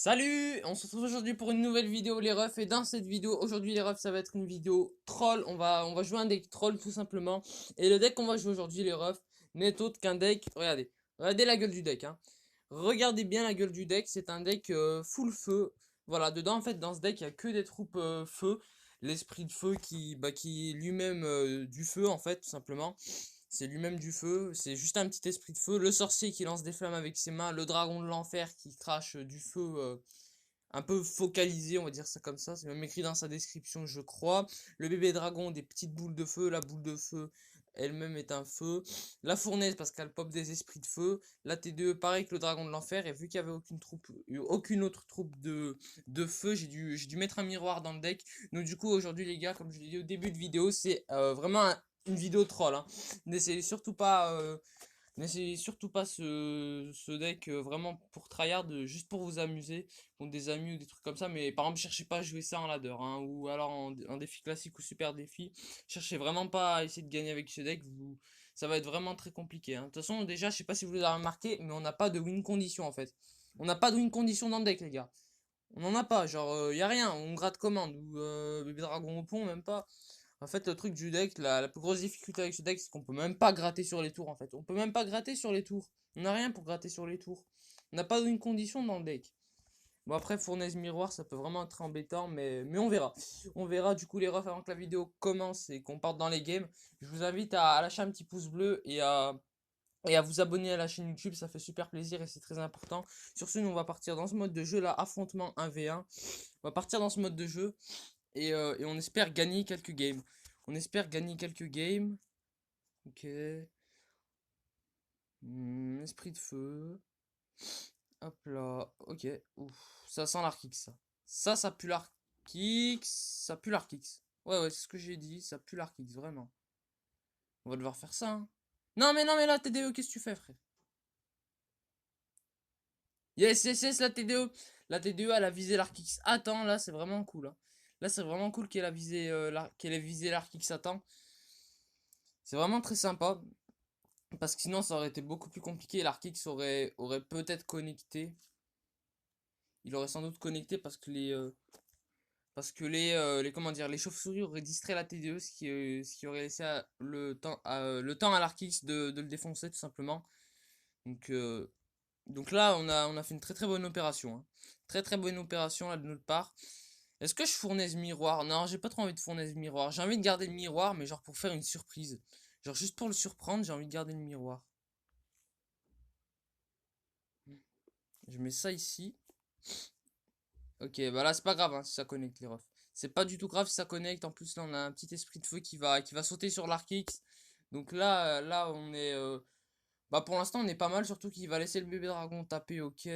Salut! On se retrouve aujourd'hui pour une nouvelle vidéo les refs, et dans cette vidéo aujourd'hui les refs, ça va être une vidéo troll. On va jouer un deck troll tout simplement. Et le deck qu'on va jouer aujourd'hui les refs n'est autre qu'un deck. Regardez la gueule du deck, hein. Regardez bien la gueule du deck. C'est un deck full feu. Voilà, dedans en fait dans ce deck il y a que des troupes feu. L'esprit de feu qui est lui-même du feu en fait tout simplement. C'est lui-même du feu, c'est juste un petit esprit de feu. Le sorcier qui lance des flammes avec ses mains. Le dragon de l'enfer qui crache du feu un peu focalisé, on va dire ça comme ça. C'est même écrit dans sa description, je crois. Le bébé dragon, des petites boules de feu. La boule de feu elle-même est un feu. La fournaise parce qu'elle pop des esprits de feu. La T2, pareil que le dragon de l'enfer. Et vu qu'il n'y avait aucune autre troupe de feu, j'ai dû mettre un miroir dans le deck. Donc du coup aujourd'hui les gars, comme je l'ai dit au début de vidéo, c'est vraiment une vidéo troll, hein. N'essayez surtout pas, ce deck vraiment pour tryhard, juste pour vous amuser contre des amis ou des trucs comme ça. Mais par exemple, cherchez pas à jouer ça en ladder, hein, ou alors en défi classique ou super défi. Cherchez vraiment pas à essayer de gagner avec ce deck. Ça va être vraiment très compliqué, hein. De toute façon, déjà, je sais pas si vous l'avez remarqué, mais on n'a pas de win condition en fait. On n'a pas de win condition dans le deck, les gars. On en a pas, genre, y a rien. On gratte commande ou bébé dragon au pont, même pas. En fait, le truc du deck, la plus grosse difficulté avec ce deck, c'est qu'on peut même pas gratter sur les tours, en fait. On peut même pas gratter sur les tours. On n'a rien pour gratter sur les tours. On n'a pas une condition dans le deck. Bon, après, fournaise miroir, ça peut vraiment être embêtant, mais on verra. On verra, du coup, les refs, avant que la vidéo commence et qu'on parte dans les games. Je vous invite à lâcher un petit pouce bleu et à vous abonner à la chaîne YouTube, ça fait super plaisir et c'est très important. Sur ce, nous, on va partir dans ce mode de jeu là, affrontement 1v1. On va partir dans ce mode de jeu et on espère gagner quelques games. On espère gagner quelques games. Ok. Esprit de feu. Hop là. Ok. Ouf. Ça sent l'Arkix, ça. Ça pue l'Arkix. Ça pue l'Arkix. Ouais, c'est ce que j'ai dit. Ça pue l'Arkix, vraiment. On va devoir faire ça, hein. Non, mais là, TDE, qu'est-ce que tu fais, frère? Yes, la TDE. La TDE, elle a visé l'Arkix. Attends, là, c'est vraiment cool, hein. Là, c'est vraiment cool qu'elle ait visé l'Arkix. Attends. C'est vraiment très sympa. Parce que sinon, ça aurait été beaucoup plus compliqué. L'Arkix aurait peut-être connecté. Il aurait sans doute connecté parce que comment dire, les chauves-souris auraient distrait la TDE, ce qui aurait laissé le temps à l'Arkix de le défoncer tout simplement. Donc, euh, donc là, on a fait une très très bonne opération, hein. Très très bonne opération là de notre part. Est-ce que je fournaise miroir? Non, j'ai pas trop envie de fournaise miroir. J'ai envie de garder le miroir, mais genre pour faire une surprise. Genre juste pour le surprendre, j'ai envie de garder le miroir. Je mets ça ici. Ok, bah là c'est pas grave, hein, si ça connecte les refs. C'est pas du tout grave si ça connecte. En plus là on a un petit esprit de feu qui va sauter sur l'Arkix. Donc là on est bah pour l'instant on est pas mal, surtout qu'il va laisser le bébé dragon taper. Ok.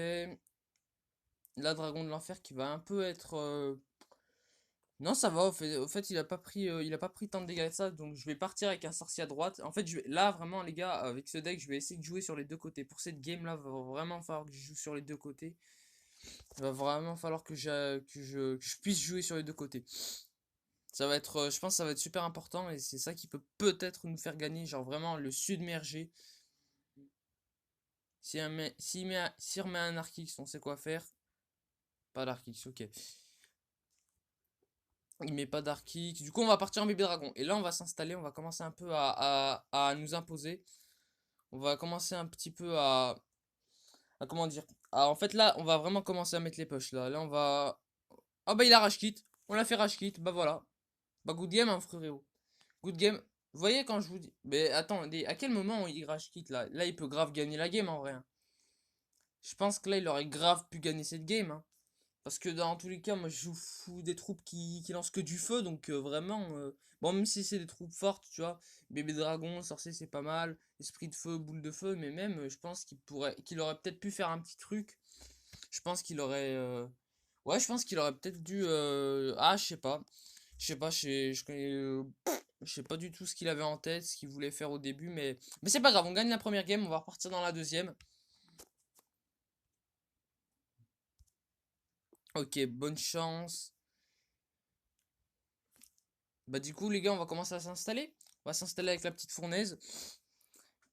La dragon de l'enfer qui va un peu être non, ça va. Au fait il a pas pris tant de dégâts que ça. Donc je vais partir avec un sorcier à droite. En fait là vraiment les gars, avec ce deck je vais essayer de jouer sur les deux côtés. Pour cette game là va vraiment falloir que je joue sur les deux côtés. Il va vraiment falloir que je puisse jouer sur les deux côtés. Ça va être, je pense que ça va être super important et c'est ça qui peut peut-être nous faire gagner, genre vraiment le submerger. S'il remet un Archix, on sait quoi faire. Pas d'Archix, ok. Il met pas d'Archix. Du coup, on va partir en bébé dragon. Et là, on va s'installer, on va commencer un peu à nous imposer. On va commencer un petit peu comment dire. En fait, là, on va vraiment commencer à mettre les push. Là, on va. Ah bah, il a rage quit. On l'a fait rage quit. Bah voilà. Bah, good game, hein, frérot. Good game. Vous voyez quand je vous dis. Mais attendez, à quel moment il rage quitte là? Là, il peut grave gagner la game en vrai, hein. Je pense que là, il aurait grave pu gagner cette game, hein. Parce que dans tous les cas, moi, je joue fou des troupes qui lancent que du feu. Donc vraiment. Bon, même si c'est des troupes fortes, tu vois. Bébé dragon, sorcier, c'est pas mal. Esprit de feu, boule de feu. Mais même, je pense qu'il aurait peut-être pu faire un petit truc. Je pense qu'il aurait. Ouais, je pense qu'il aurait peut-être dû. Ah, je sais pas. Je sais pas, je sais pas du tout ce qu'il avait en tête, ce qu'il voulait faire au début, mais c'est pas grave, on gagne la première game, on va repartir dans la deuxième. Ok, bonne chance. Bah du coup les gars, on va commencer à s'installer. On va s'installer avec la petite fournaise.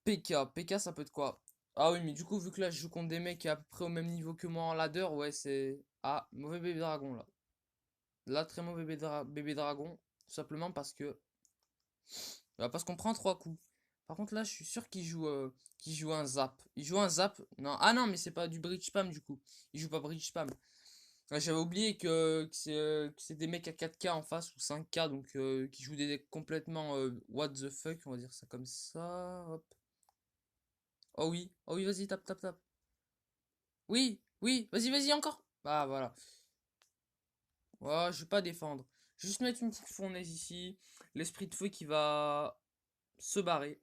PK, PK ça peut être quoi? Ah oui, mais du coup, vu que là, je joue contre des mecs qui à peu près au même niveau que moi en ladder, ouais, c'est... Ah, mauvais bébé dragon, là. Là, très mauvais bébé dragon. Tout simplement parce qu'on prend 3 coups. Par contre, là, je suis sûr qu'il joue un zap. Il joue un zap. Non, ah non, mais c'est pas du bridge spam, du coup. Il joue pas bridge spam. Ouais, j'avais oublié que c'est des mecs à 4K en face ou 5K, donc qui jouent des decks complètement what the fuck, on va dire ça comme ça. Hop. Oh oui, vas-y, tape, tape, tape. Oui, oui, vas-y, vas-y, encore. Ah, voilà. Ouais, je vais pas défendre. Je vais juste mettre une petite fournaise ici. L'esprit de feu qui va se barrer.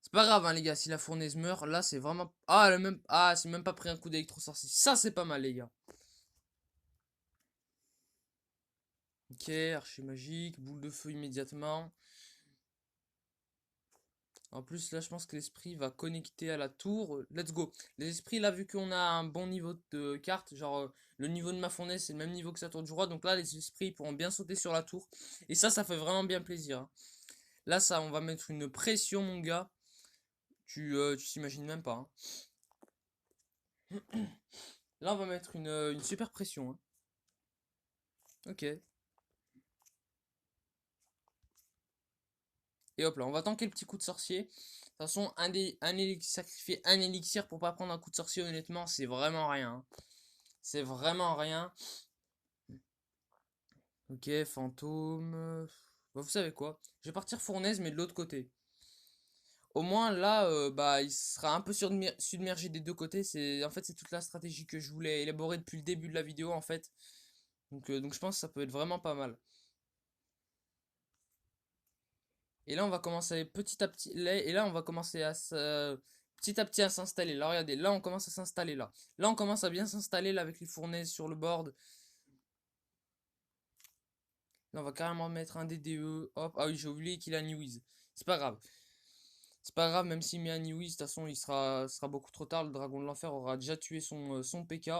C'est pas grave, hein, les gars, si la fournaise meurt, là, c'est vraiment... Ah, elle a même... Ah, c'est même pas pris un coup d'électro-sorcier. Ça, c'est pas mal, les gars. Ok, archer magique, boule de feu immédiatement. En plus, là, je pense que l'esprit va connecter à la tour. Let's go. Les esprits, là, vu qu'on a un bon niveau de carte, genre le niveau de ma fournaise, c'est le même niveau que sa tour du roi. Donc là, les esprits pourront bien sauter sur la tour. Et ça fait vraiment bien plaisir, hein. Là, ça, on va mettre une pression, mon gars. Tu t'imagines même pas, hein. Là, on va mettre une super pression, hein. Ok. Et hop là, on va tanker le petit coup de sorcier. De toute façon, sacrifier un élixir pour pas prendre un coup de sorcier, honnêtement, c'est vraiment rien, hein. C'est vraiment rien. Ok, fantôme. Bah, vous savez quoi? Je vais partir fournaise, mais de l'autre côté. Au moins là, bah, il sera un peu submergé des deux côtés. En fait, c'est toute la stratégie que je voulais élaborer depuis le début de la vidéo, en fait. Donc je pense que ça peut être vraiment pas mal. Et là, on va commencer petit à petit. Et là, on va commencer petit à petit à s'installer. Là, regardez, là, on commence à s'installer là. Là, on commence à bien s'installer là avec les fournaises sur le board. Là, on va carrément mettre un DDE. Hop. Ah oui, j'ai oublié qu'il a Newiz. C'est pas grave. C'est pas grave, même s'il met un Newiz, de toute façon, ce sera beaucoup trop tard. Le dragon de l'enfer aura déjà tué son PK.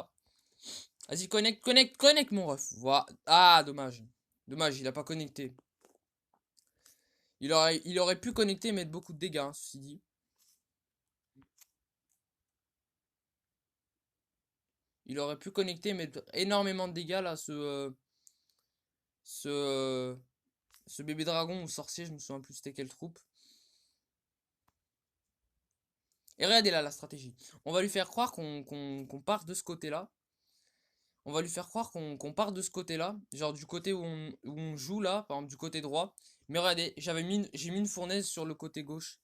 Vas-y, connecte, connecte, connecte, mon ref. Voilà. Ah, dommage. Dommage, il a pas connecté. Il aurait pu connecter et mettre beaucoup de dégâts, hein, ceci dit. Il aurait pu connecter et mettre énormément de dégâts, là, ce, euh, ce bébé dragon ou sorcier, je me souviens plus c'était quelle troupe. Et regardez là la stratégie. On va lui faire croire qu'on part de ce côté-là. On va lui faire croire qu'on part de ce côté-là. Genre du côté où on joue là, par exemple du côté droit. Mais regardez, j'ai mis une fournaise sur le côté gauche.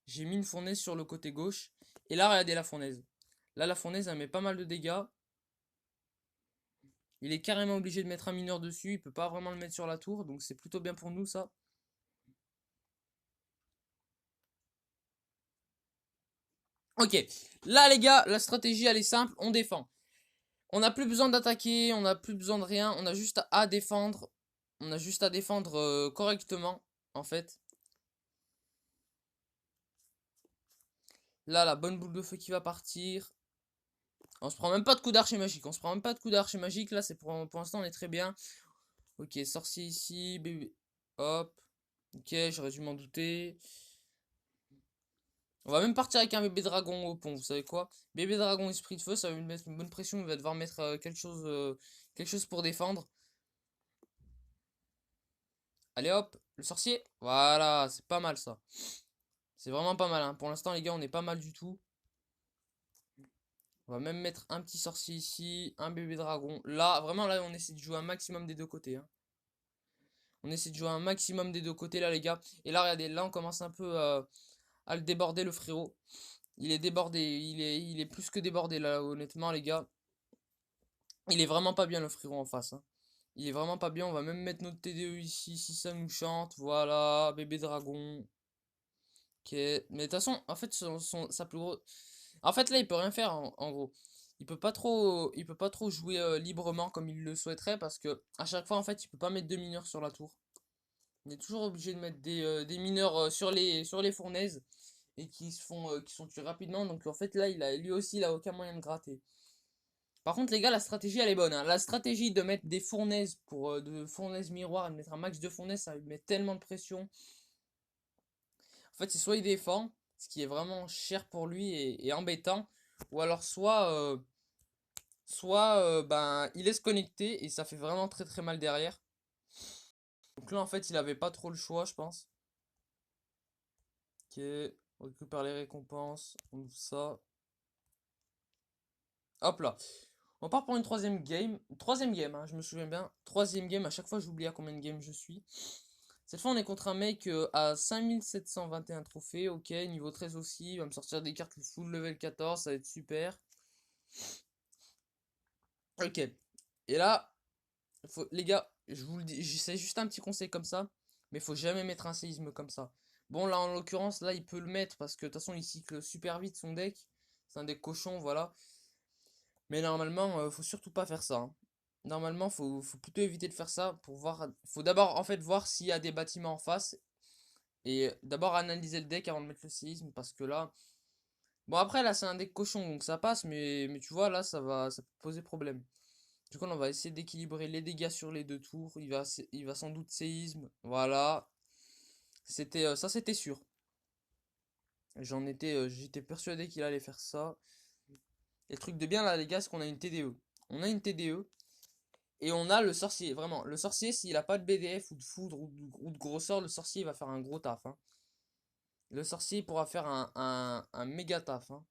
J'ai mis une fournaise sur le côté gauche. Et là, regardez la fournaise. Là, la fournaise, elle met pas mal de dégâts. Il est carrément obligé de mettre un mineur dessus. Il peut pas vraiment le mettre sur la tour. Donc c'est plutôt bien pour nous, ça. Ok. Là, les gars, la stratégie, elle est simple. On défend. On n'a plus besoin d'attaquer. On n'a plus besoin de rien. On a juste à défendre. On a juste à défendre correctement, en fait. Là, la bonne boule de feu qui va partir. On se prend même pas de coup d'archer magique. On se prend même pas de coup d'archer magique. Là, c'est pour l'instant, on est très bien. Ok, sorcier ici. Bébé. Hop. Ok, j'aurais dû m'en douter. On va même partir avec un bébé dragon au pont. Vous savez quoi? Bébé dragon esprit de feu, ça va lui mettre une bonne pression. Il va devoir mettre quelque chose pour défendre. Allez hop, le sorcier. Voilà, c'est pas mal ça. C'est vraiment pas mal, hein. Pour l'instant, les gars, on est pas mal du tout. On va même mettre un petit sorcier ici, un bébé dragon. Là, vraiment, là, on essaie de jouer un maximum des deux côtés, hein. On essaie de jouer un maximum des deux côtés, là, les gars. Et là, regardez, là, on commence un peu à le déborder, le frérot. Il est débordé, il est plus que débordé, là, honnêtement, les gars. Il est vraiment pas bien, le frérot, en face, hein. Il est vraiment pas bien. On va même mettre notre TDE ici, si ça nous chante. Voilà, bébé dragon. Ok. Mais de toute façon, en fait, sa plus gros... En fait, là, il peut rien faire, en gros. Il peut pas trop jouer librement comme il le souhaiterait parce que à chaque fois, en fait, il peut pas mettre de mineurs sur la tour. Il est toujours obligé de mettre des mineurs sur les fournaises et qui sont tués rapidement. Donc, en fait, là, lui aussi, il a aucun moyen de gratter. Par contre, les gars, la stratégie, elle est bonne, hein. La stratégie de mettre des fournaises de fournaises miroirs et de mettre un max de fournaises, ça va lui mettre tellement de pression. En fait, c'est soit il défend, ce qui est vraiment cher pour lui et embêtant, ou alors soit ben, il laisse connecter et ça fait vraiment très très mal derrière. Donc là, en fait, il avait pas trop le choix, je pense. Ok, on récupère les récompenses, on ouvre ça. Hop là. On part pour une troisième game. Troisième game, hein, je me souviens bien. Troisième game, à chaque fois j'oublie à combien de games je suis. Cette fois on est contre un mec à 5721 trophées. Ok, niveau 13 aussi. Il va me sortir des cartes full level 14, ça va être super. Ok. Et là, les gars, je vous le dis, c'est juste un petit conseil comme ça. Mais faut jamais mettre un séisme comme ça. Bon là en l'occurrence, là il peut le mettre parce que de toute façon il cycle super vite son deck. C'est un deck cochon, voilà. Mais normalement, faut surtout pas faire ça, hein. Normalement, faut plutôt éviter de faire ça pour voir. Faut d'abord en fait voir s'il y a des bâtiments en face et d'abord analyser le deck avant de mettre le séisme parce que là, bon après là c'est un deck cochon donc ça passe mais tu vois là ça peut poser problème. Du coup on va essayer d'équilibrer les dégâts sur les deux tours. Il va sans doute séisme. Voilà, c'était sûr. J'étais persuadé qu'il allait faire ça. Et le truc de bien là les gars, c'est qu'on a une TDE. On a une TDE. Et on a le sorcier, vraiment. Le sorcier, s'il a pas de BDF ou de foudre ou de gros sort, le sorcier va faire un gros taf, hein. Le sorcier pourra faire un méga taf, hein.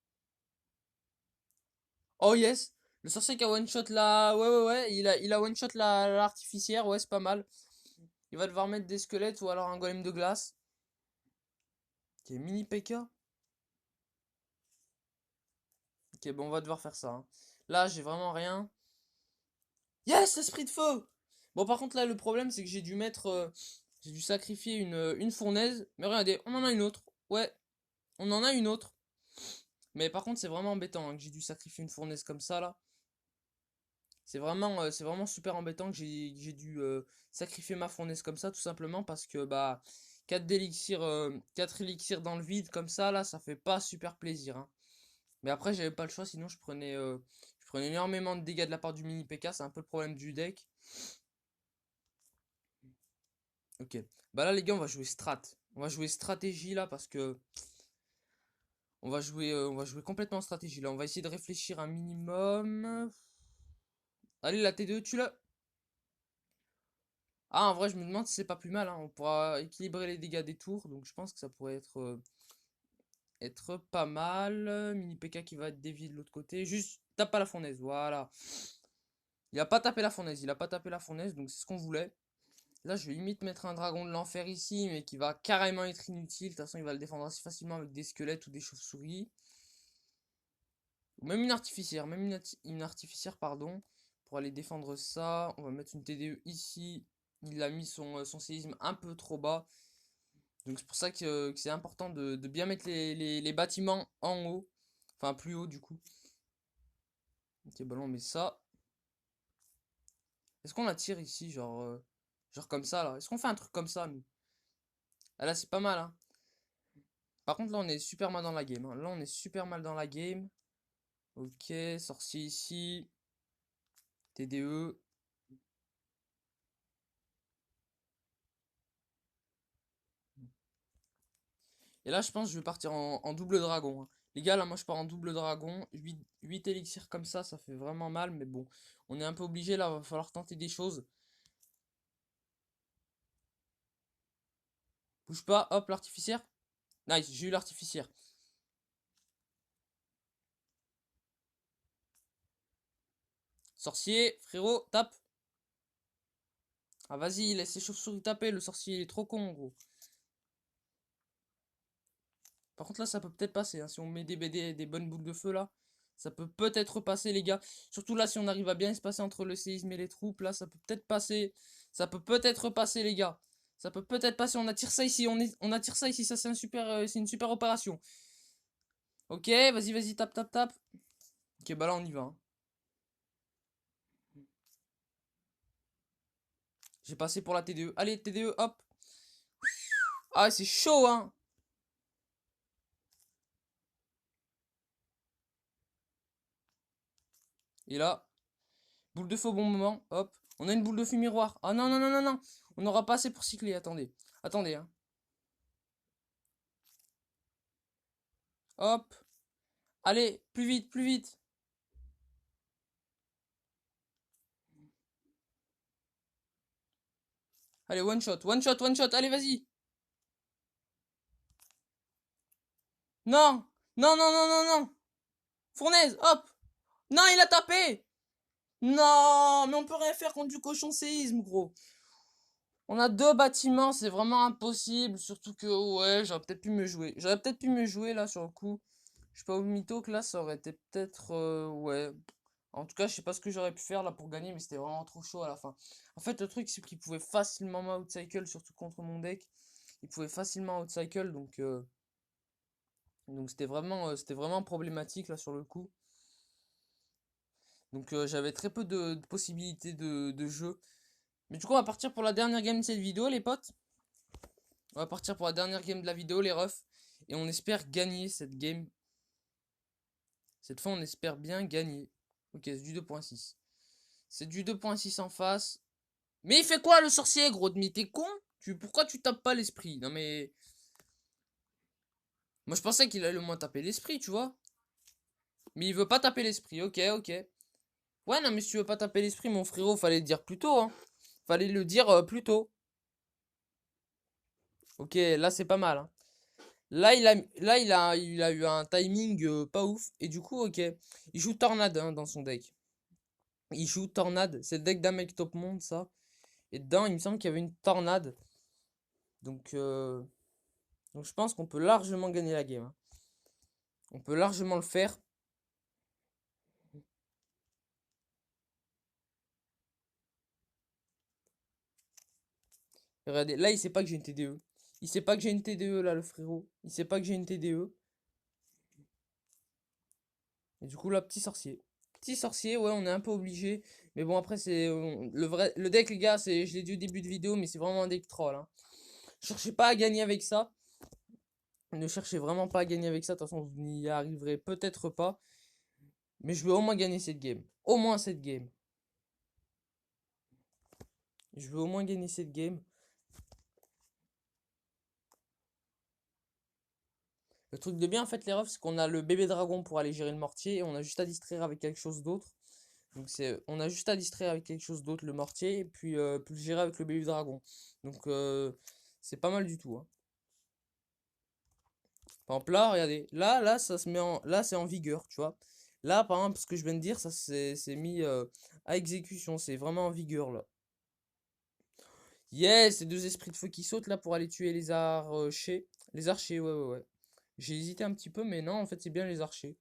Oh yes! Le sorcier qui a one shot la. Ouais, ouais, ouais. Il a one shot l'artificière. Ouais, c'est pas mal. Il va devoir mettre des squelettes ou alors un golem de glace. Qui est mini PK. Ok, bon, on va devoir faire ça, hein. Là, j'ai vraiment rien. Yes, l'esprit de feu! Bon, par contre, là, le problème, c'est que j'ai dû mettre. J'ai dû sacrifier une fournaise. Mais regardez, on en a une autre. Ouais, on en a une autre. Mais par contre, c'est vraiment embêtant hein, que j'ai dû sacrifier une fournaise comme ça là. C'est vraiment super embêtant que j'ai dû sacrifier ma fournaise comme ça, tout simplement parce que bah 4 élixirs dans le vide comme ça là, ça fait pas super plaisir, hein. Mais après, j'avais pas le choix, sinon je prenais énormément de dégâts de la part du mini PK, c'est un peu le problème du deck. Ok. Bah là les gars, on va jouer strat. On va jouer stratégie là parce que on va jouer complètement en stratégie là. On va essayer de réfléchir un minimum. Allez, la T2, tu l'as. Ah, en vrai, je me demande si c'est pas plus mal, hein. On pourra équilibrer les dégâts des tours, donc je pense que ça pourrait être pas mal. Mini PK qui va être dévié de l'autre côté. Juste, tape pas la fournaise, voilà. Il a pas tapé la fournaise, il a pas tapé la fournaise, donc c'est ce qu'on voulait. Là, je vais limite mettre un dragon de l'enfer ici, mais qui va carrément être inutile. De toute façon, il va le défendre assez facilement avec des squelettes ou des chauves-souris. Ou même une artificière, une artificière, pardon. Pour aller défendre ça, on va mettre une TDE ici. Il a mis son séisme un peu trop bas. Donc c'est pour ça que c'est important de bien mettre les bâtiments en haut. Enfin plus haut du coup. Ok, bah là on met ça. Est-ce qu'on la tire ici, genre comme ça là? Est-ce qu'on fait un truc comme ça nous? Ah là c'est pas mal hein. Par contre là on est super mal dans la game, hein. Là on est super mal dans la game. Ok, sorcier ici. TDE. Et là je pense que je vais partir en double dragon, hein. Les gars là moi je pars en double dragon. 8 élixirs comme ça fait vraiment mal. Mais bon, on est un peu obligé là, va falloir tenter des choses. Bouge pas, hop, l'artificière. Nice, j'ai eu l'artificière. Sorcier, frérot, tape. Ah vas-y, laisse les chauves-souris taper, le sorcier il est trop con gros. Par contre là ça peut peut-être passer, hein. Si on met des BD, des bonnes boules de feu là, ça peut peut-être passer les gars. Surtout là si on arrive à bien se passer entre le séisme et les troupes, là ça peut peut-être passer. Ça peut peut-être passer les gars. Ça peut peut-être passer, on attire ça ici, on attire ça ici, ça c'est une super opération. Ok, vas-y, vas-y, tape, tape, tape. Ok, bah là on y va, hein. J'ai passé pour la TDE. Allez, TDE, hop. Ah, c'est chaud, hein. Et là, boule de feu au bon moment. Hop. On a une boule de feu miroir. Ah non, non, non, non, non. On n'aura pas assez pour cycler. Attendez. Attendez, hein. Hop. Allez, plus vite, plus vite. Allez, one shot, one shot, one shot. Allez, vas-y. Non. Non, non, non, non, non. Fournaise, hop. Non, il a tapé. Non, mais on peut rien faire contre du cochon séisme, gros. On a deux bâtiments, c'est vraiment impossible. Surtout que, ouais, j'aurais peut-être pu me jouer. J'aurais peut-être pu me jouer, là, sur le coup. Je sais pas au mytho que là, ça aurait été peut-être, ouais. En tout cas, je sais pas ce que j'aurais pu faire, là, pour gagner, mais c'était vraiment trop chaud à la fin. En fait, le truc, c'est qu'il pouvait facilement m'outcycle, surtout contre mon deck. Il pouvait facilement outcycle, donc c'était vraiment problématique, là, sur le coup. Donc, j'avais très peu de possibilités de jeu. Mais du coup, on va partir pour la dernière game de cette vidéo, les potes. On va partir pour la dernière game de la vidéo, les refs. Et on espère gagner cette game. Cette fois, on espère bien gagner. Ok, c'est du 2.6. C'est du 2.6 en face. Mais il fait quoi, le sorcier, gros demi? T'es con? Pourquoi tu tapes pas l'esprit? Non, mais... Moi, je pensais qu'il allait au moins taper l'esprit, tu vois. Mais il veut pas taper l'esprit. Ok, ok. Ouais, non, mais si tu veux pas taper l'esprit, mon frérot, fallait le dire plus tôt, hein. Fallait le dire plus tôt. Ok, là, c'est pas mal, hein. Il a eu un timing pas ouf. Et du coup, ok. Il joue Tornade hein, dans son deck. Il joue Tornade. C'est le deck d'un mec top monde, ça. Et dedans, il me semble qu'il y avait une Tornade. Donc, donc je pense qu'on peut largement gagner la game, hein. On peut largement le faire. Regardez, là, il sait pas que j'ai une TDE. Il sait pas que j'ai une TDE, là, le frérot. Il sait pas que j'ai une TDE. Et du coup, là, petit sorcier. Petit sorcier, ouais, on est un peu obligé. Mais bon, après, c'est le deck, les gars, je l'ai dit au début de vidéo, mais c'est vraiment un deck troll, hein. Cherchez pas à gagner avec ça. Ne cherchez vraiment pas à gagner avec ça. De toute façon, vous n'y arriverez peut-être pas. Mais je veux au moins gagner cette game. Au moins cette game. Je veux au moins gagner cette game. Le truc de bien, en fait, les refs, c'est qu'on a le bébé dragon pour aller gérer le mortier. Et on a juste à distraire avec quelque chose d'autre. Donc on a juste à distraire avec quelque chose d'autre le mortier. Et puis le gérer avec le bébé dragon. Donc c'est pas mal du tout, hein. Par exemple, là, regardez. Là, ça se met en. Là, c'est en vigueur, tu vois. Là, par exemple, ce que je viens de dire, ça c'est mis à exécution. C'est vraiment en vigueur, là. Yes, ces deux esprits de feu qui sautent là pour aller tuer les archers. Les archers, ouais, ouais, ouais. J'ai hésité un petit peu, mais non, en fait, c'est bien les archers.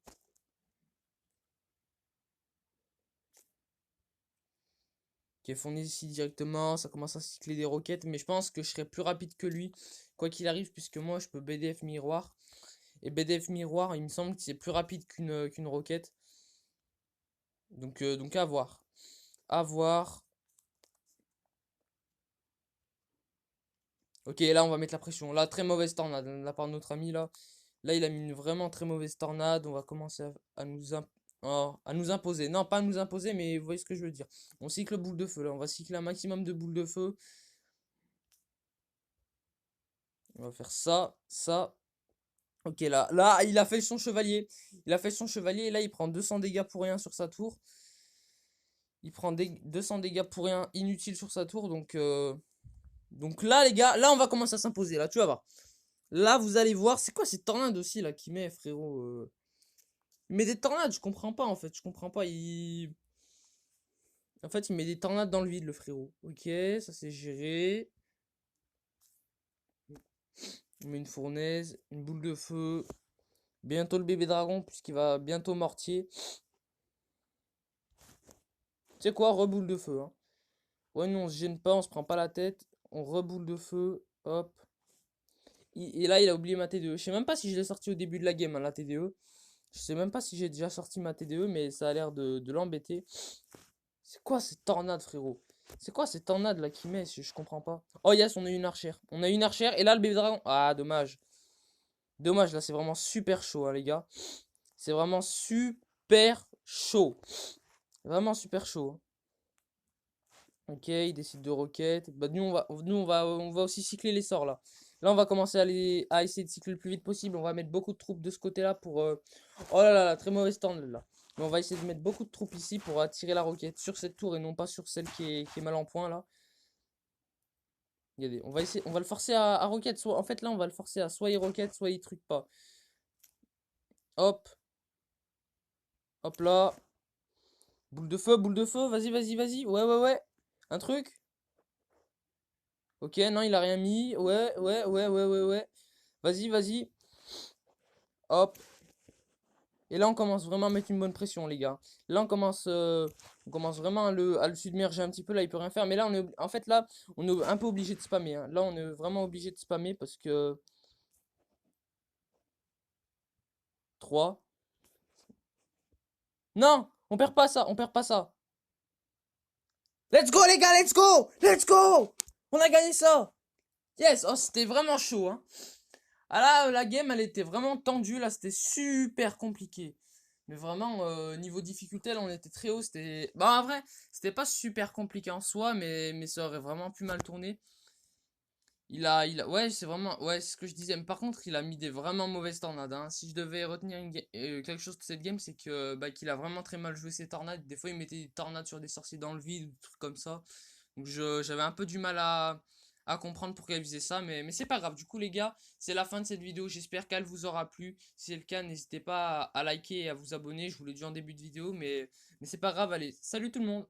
Qui est fourni ici directement, ça commence à cycler des roquettes, mais je pense que je serai plus rapide que lui, quoi qu'il arrive, puisque moi, je peux BDF miroir. Et BDF miroir, il me semble que c'est plus rapide qu'une roquette. Donc à voir. À voir. Ok, là, on va mettre la pression. Là, très mauvaise tornade de la part de notre ami, là. Là, il a mis une vraiment très mauvaise tornade. On va commencer à nous imposer. Non, pas à nous imposer, mais vous voyez ce que je veux dire. On cycle boule de feu, là. On va cycler un maximum de boules de feu. On va faire ça, ça. Ok, là, il a fait son chevalier. Il a fait son chevalier et là, il prend 200 dégâts pour rien sur sa tour. Il prend 200 dégâts pour rien inutile sur sa tour. Donc là, les gars, là, on va commencer à s'imposer. Là, tu vas voir. Là, vous allez voir. C'est quoi cette tornade aussi, là, qui met, frérot Il met des tornades, je comprends pas, en fait. Je comprends pas. En fait, il met des tornades dans le vide, le frérot. Ok, ça c'est géré. Il met une fournaise, une boule de feu. Bientôt le bébé dragon, puisqu'il va bientôt mortier. Tu sais quoi, reboule de feu, hein. Ouais, nous on se gêne pas, on se prend pas la tête. On reboule de feu, hop. Et là, il a oublié ma TDE. Je sais même pas si je l'ai sorti au début de la game, hein, la TDE. Je sais même pas si j'ai déjà sorti ma TDE, mais ça a l'air de l'embêter. C'est quoi cette tornade, frérot? C'est quoi cette tornade là qui met? Je comprends pas. Oh yes, on a une archère. On a une archère et là le bébé dragon. Ah, dommage. Dommage, là c'est vraiment super chaud, hein, les gars. C'est vraiment super chaud. Vraiment super chaud, hein. Ok, il décide de roquette. Bah, nous on va aussi cycler les sorts là. Là, on va commencer à essayer de cycler le plus vite possible. On va mettre beaucoup de troupes de ce côté-là pour... Oh là là, là, très mauvaise turn là. Mais on va essayer de mettre beaucoup de troupes ici pour attirer la roquette sur cette tour et non pas sur celle qui est mal en point là. On va essayer, on va le forcer à roquette. Soit, en fait, là, on va le forcer à soit il roquette, soit il truc pas. Hop, hop là. Boule de feu, vas-y, vas-y, vas-y. Ouais, ouais, ouais. Un truc. Ok, non, il a rien mis. Ouais, ouais, ouais, ouais, ouais, ouais. Vas-y, vas-y. Hop. Et là, on commence vraiment à mettre une bonne pression, les gars. Là, on commence vraiment à le submerger un petit peu. Là, il peut rien faire. Mais là, en fait, là, on est un peu obligé de spammer, hein. Là, on est vraiment obligé de spammer parce que 3. Non, on perd pas ça, on perd pas ça. Let's go, les gars, let's go! Let's go! On a gagné ça! Yes! Oh, c'était vraiment chaud, hein. Ah là, la game, elle était vraiment tendue. Là, c'était super compliqué. Mais vraiment, niveau difficulté, là, on était très haut. C'était... Bah, en vrai, c'était pas super compliqué en soi, mais ça aurait vraiment pu mal tourner. Ouais, c'est vraiment, ouais, c'est ce que je disais. Mais par contre, il a mis des vraiment mauvaises tornades, hein. Si je devais retenir quelque chose de cette game, c'est que, bah, qu'il a vraiment très mal joué ses tornades. Des fois, il mettait des tornades sur des sorciers dans le vide, ou des trucs comme ça. Donc, j'avais un peu du mal à comprendre pourquoi il faisait ça. Mais c'est pas grave. Du coup, les gars, c'est la fin de cette vidéo. J'espère qu'elle vous aura plu. Si c'est le cas, n'hésitez pas à liker et à vous abonner. Je vous l'ai dit en début de vidéo, mais c'est pas grave. Allez, salut tout le monde!